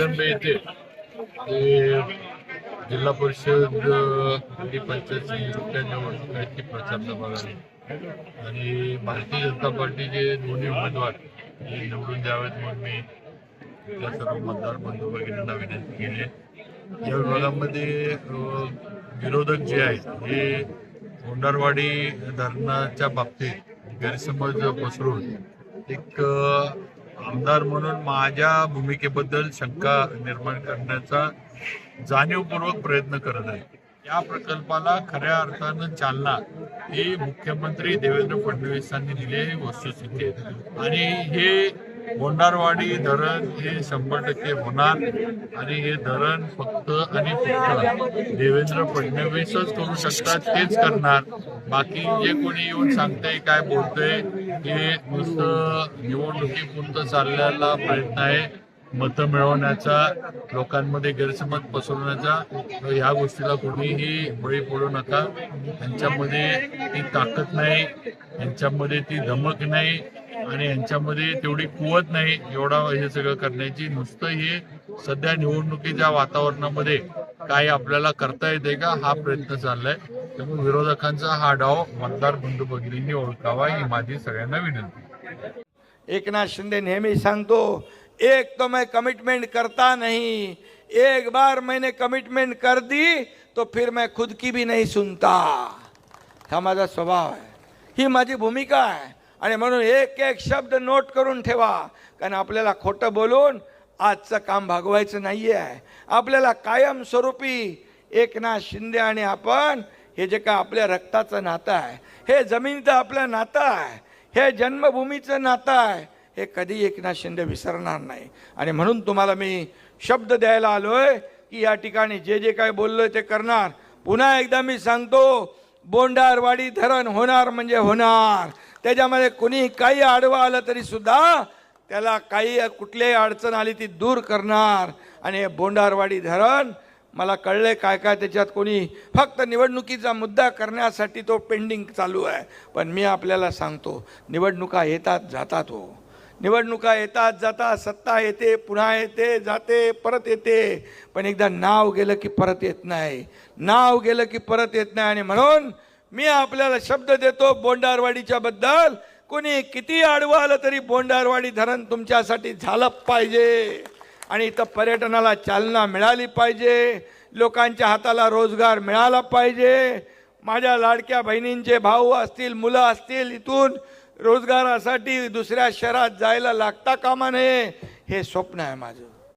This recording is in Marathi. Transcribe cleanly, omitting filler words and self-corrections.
येथे जिल्हा परिषद आणि पंचायत समितीच्या निवडणुकांची प्रचार सभा झाली आणि भारतीय जनता पार्टीचे दोन्ही उमेदवार हे निवडून द्यावेत म्हणून मी त्या सर्व मतदार बंधू भगिनींना विनंती केली आहे। या विभागामध्ये विरोधक जे आहेत हे गोंडारवाडी धरणाच्या बाबतीत गैरसमज पसरवून एक आमदार म्हणून माझ्या भूमिकेबद्दल शंका निर्माण करण्याचा जाणीवपूर्वक प्रयत्न करत आहे। या प्रकल्पाला खऱ्या अर्थानं चालना ही मुख्यमंत्री देवेंद्र फडणवीसांनी दिलेली वस्तुस्थिती आहे आणि हे गोंडारवाडी धरण हे 100% होणार आणि हे धरण फक्त आणि फक्त देवेंद्र फडणवीसच करू शकतात, तेच करणार। बाकी जे कोणी येऊन सांगतंय काय बोलतंय हे नुसतं निवडणुकीपुरतं चाललेला प्रयत्न आहे, मतं मिळवण्याचा, लोकांमध्ये गैरसमज पसरवण्याचा। ह्या गोष्टीला कोणीही बळी पडू नका। यांच्यामध्ये ती ताकद नाही, यांच्यामध्ये ती धमक नाही आणि यांच्यामध्ये तेवढी कुवत नाही एवढा हे सगळं करण्याची। नुसतं हे सध्या निवडणुकीच्या वातावरणामध्ये काय आपल्याला करता येते का हा प्रयत्न चाललाय। त्यामुळे विरोधकांचा हा डाव मतदार बंधू भगिनींनी ओळखावा ही माझी सगळ्यांना विनंती। एकनाथ शिंदे नेहमी सांगतो, एक तो मैं कमिटमेंट करता नहीं, एक बार मैंने कमिटमेंट कर दी तो फिर मैं खुद की भी नहीं सुनता। हा माझा स्वभाव आहे, ही माझी भूमिका आहे आणि म्हणून एक एक शब्द नोट करून ठेवा, कारण आपल्याला खोटं बोलून आजचं काम भागवायचं नाही आहे। आपल्याला कायमस्वरूपी एकनाथ शिंदे आणि आपण हे जे काय आपल्या रक्ताचं नातं आहे, हे जमिनीचं आपलं नातं आहे, हे जन्मभूमीचं नातं आहे, हे कधी एकनाथ शिंदे विसरणार नाही। आणि म्हणून तुम्हाला मी शब्द द्यायला आलोय की या ठिकाणी जे जे काय बोललोय ते करणार। पुन्हा एकदा मी सांगतो, बोंडारवाडी धरण होणार म्हणजे होणार। त्याच्यामध्ये कुणी काही आडवं आलं तरी सुद्धा त्याला काही कुठलीही अडचण आली ती दूर करणार। आणि हे बोंडारवाडी धरण मला कळले काय काय त्याच्यात कोणी फक्त निवडणुकीचा मुद्दा करण्यासाठी तो पेंडिंग चालू आहे। पण मी आपल्याला सांगतो, निवडणुका येतात जातात हो, निवडणुका येतात जातात, सत्ता येते पुन्हा येते जाते परत येते, पण एकदा नाव गेलं की परत येत नाही, नाव गेलं की परत येत नाही। आणि म्हणून मी आपल्याला शब्द देतो, बोंडारवाडीच्या बद्दल कोणी किती आडवं आलं तरी बोंडारवाडी धरण तुमच्यासाठी झालं पाहिजे आणि इथं पर्यटनाला चालना मिळाली पाहिजे, लोकांच्या हाताला रोजगार मिळाला पाहिजे। माझ्या लाडक्या बहिणींचे भाऊ असतील, मुलं असतील, इथून रोजगारासाठी दुसऱ्या शहरात जायला लागता कामा नये, हे स्वप्न आहे माझं।